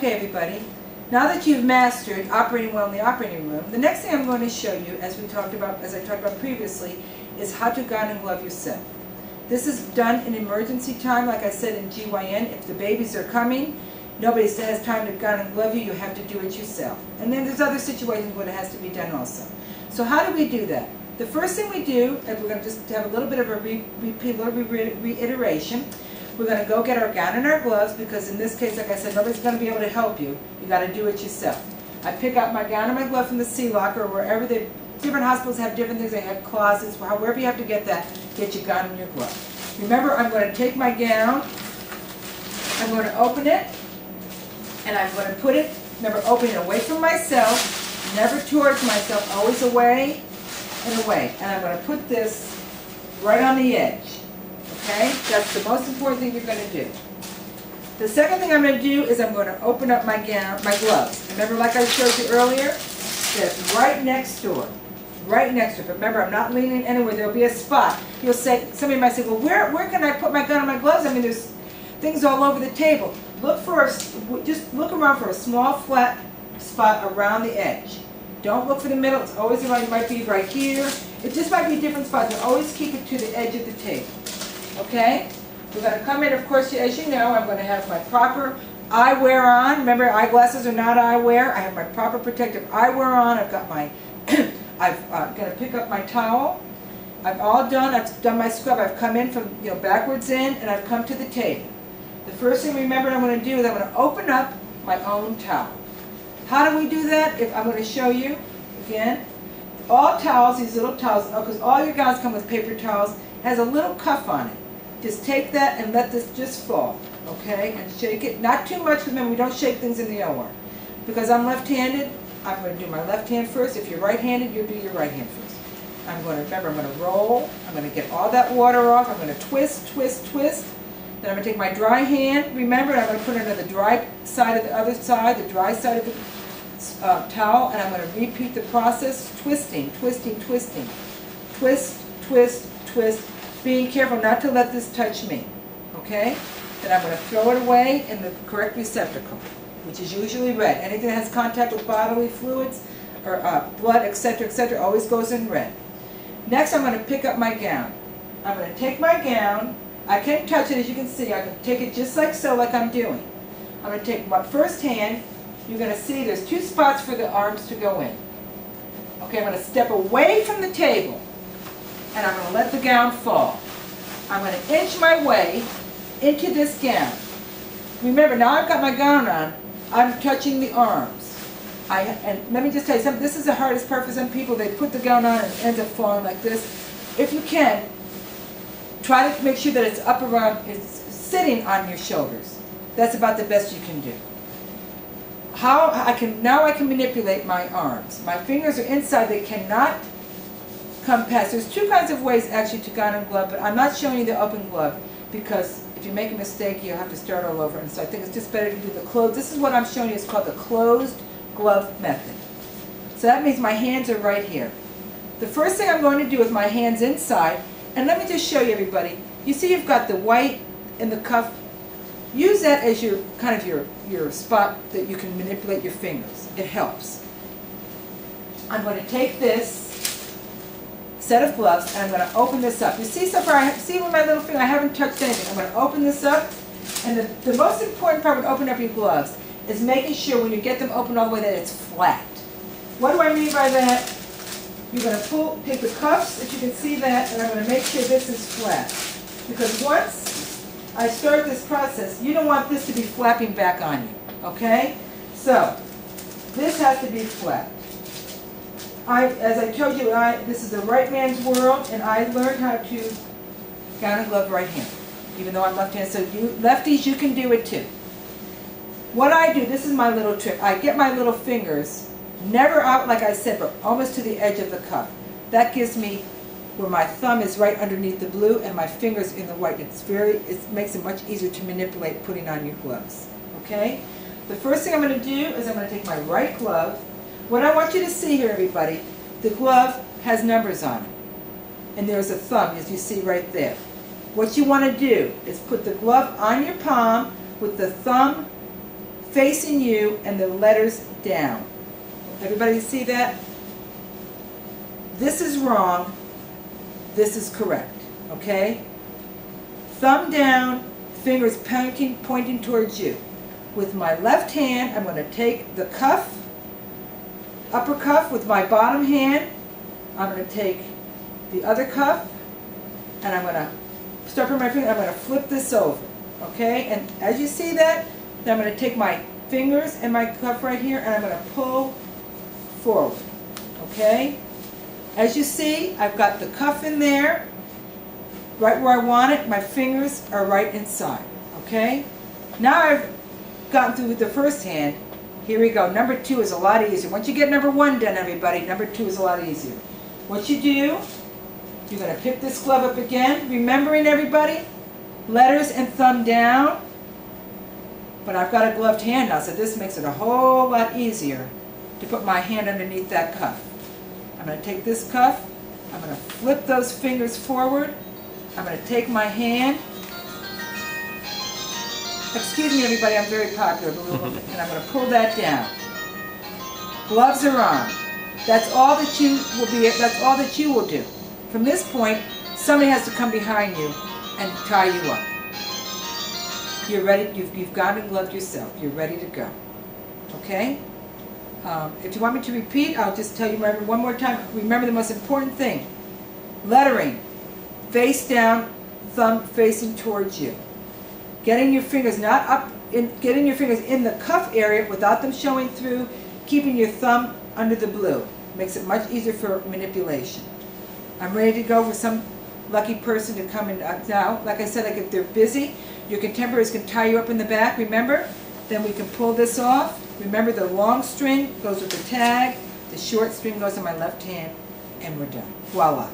Okay, everybody, now that you've mastered operating well in the operating room, the next thing I'm going to show you, as I talked about previously, is how to gown and glove yourself. This is done in emergency time, like I said in GYN. If the babies are coming, nobody has time to gown and glove you, you have to do it yourself. And then there's other situations where it has to be done also. So how do we do that? The first thing we do, and we're going to just have a little bit of a reiteration, we're going to go get our gown and our gloves, because in this case, like I said, nobody's going to be able to help you. You got to do it yourself. I pick out my gown and my glove from the C locker, or wherever different hospitals have different things. They have closets, wherever you have to get that, get your gown and your glove. Remember, I'm going to take my gown, I'm going to open it, and I'm going to put it, remember, open it away from myself, never towards myself, always away and away. And I'm going to put this right on the edge. Okay? That's the most important thing you're going to do. The second thing I'm going to do is I'm going to open up my gown, my gloves. Remember, like I showed you earlier, that's right next door. Right next to it. But remember, I'm not leaning anywhere. There'll be a spot. You'll say, somebody might say, well, where can I put my gun and my gloves? I mean, there's things all over the table. Just look around for a small flat spot around the edge. Don't look for the middle. It's always around. It might be right here. It just might be different spots. But always keep it to the edge of the table. Okay? We're going to come in, of course, as you know, I'm going to have my proper eyewear on. Remember, eyeglasses are not eyewear. I have my proper protective eyewear on. I've got my, I'm going to pick up my towel. I'm all done. I've done my scrub. I've come in from, backwards in, and I've come to the table. The first thing, remember, I'm going to do is I'm going to open up my own towel. How do we do that? I'm going to show you, again, all towels, these little towels, because all your gowns come with paper towels, has a little cuff on it. Just take that and let this just fall, okay? And shake it, not too much, because remember, we don't shake things in the OR. Because I'm left-handed, I'm going to do my left hand first. If you're right-handed, you do your right hand first. I'm going to roll. I'm going to get all that water off. I'm going to twist, twist, twist. Then I'm going to take my dry hand. Remember, I'm going to put it on the dry side of the other side, the dry side of the towel, and I'm going to repeat the process, twisting, twisting, twisting. Twist, twist, twist. Being careful not to let this touch me, okay? Then I'm going to throw it away in the correct receptacle, which is usually red. Anything that has contact with bodily fluids or blood, etc., always goes in red. Next, I'm going to pick up my gown. I'm going to take my gown. I can't touch it, as you can see. I can take it just like so, like I'm doing. I'm going to take my first hand. You're going to see there's two spots for the arms to go in. Okay, I'm going to step away from the table. And I'm going to let the gown fall. I'm going to inch my way into this gown. Remember, now I've got my gown on, I'm touching the arms. And let me just tell you something, this is the hardest part for some people. They put the gown on and it ends up falling like this. If you can, try to make sure that it's up around, it's sitting on your shoulders. That's about the best you can do. Now I can manipulate my arms. My fingers are inside, they cannot come past. There's two kinds of ways actually to gown and glove, but I'm not showing you the open glove because if you make a mistake, you'll have to start all over. And so I think it's just better to do the closed. This is what I'm showing you. It's called the closed glove method. So that means my hands are right here. The first thing I'm going to do is my hands inside, and let me just show you, everybody. You see you've got the white and the cuff. Use that as your kind of your spot that you can manipulate your fingers. It helps. I'm going to take this set of gloves, and I'm going to open this up. You see so far, see with my little finger, I haven't touched anything. I'm going to open this up, and the most important part when opening up your gloves is making sure when you get them open all the way that it's flat. What do I mean by that? You're going to take the cuffs, if you can see that, and I'm going to make sure this is flat. Because once I start this process, you don't want this to be flapping back on you, okay? So, this has to be flat. As I told you, this is the right man's world, and I learned how to gown and glove right hand, even though I'm left-handed. So you lefties, you can do it too. What I do, this is my little trick. I get my little fingers, never out like I said, but almost to the edge of the cuff. That gives me where my thumb is right underneath the blue and my fingers in the white. It makes it much easier to manipulate putting on your gloves. Okay? The first thing I'm going to do is I'm going to take my right glove. What I want you to see here, everybody, the glove has numbers on it. And there's a thumb, as you see right there. What you want to do is put the glove on your palm with the thumb facing you and the letters down. Everybody see that? This is wrong. This is correct. Okay? Thumb down, fingers pointing towards you. With my left hand, I'm going to take the cuff, upper cuff with my bottom hand. I'm going to take the other cuff, and I'm going to start with my finger. I'm going to flip this over. Okay? And as you see that, then I'm going to take my fingers and my cuff right here, and I'm going to pull forward. Okay? As you see, I've got the cuff in there, right where I want it. My fingers are right inside. Okay? Now I've gotten through with the first hand. Here we go. Number 2 is a lot easier. Once you get number 1 done, everybody, number 2 is a lot easier. What you do, you're going to pick this glove up again, remembering, everybody, letters and thumb down. But I've got a gloved hand now, so this makes it a whole lot easier to put my hand underneath that cuff. I'm going to take this cuff, I'm going to flip those fingers forward, I'm going to take my hand. Excuse me, everybody, I'm very popular, and I'm going to pull that down. Gloves are on. That's all that you will be. That's all that you will do. From this point, somebody has to come behind you and tie you up. You're ready. You've gone and gloved yourself. You're ready to go. Okay? If you want me to repeat, I'll just tell you one more time. Remember the most important thing: lettering, face down, thumb facing towards you. Getting your fingers not up, getting your fingers in the cuff area without them showing through. Keeping your thumb under the blue makes it much easier for manipulation. I'm ready to go for some lucky person to come in now. Like I said, like if they're busy, your contemporaries can tie you up in the back. Remember, then we can pull this off. Remember, the long string goes with the tag, the short string goes on my left hand, and we're done. Voila.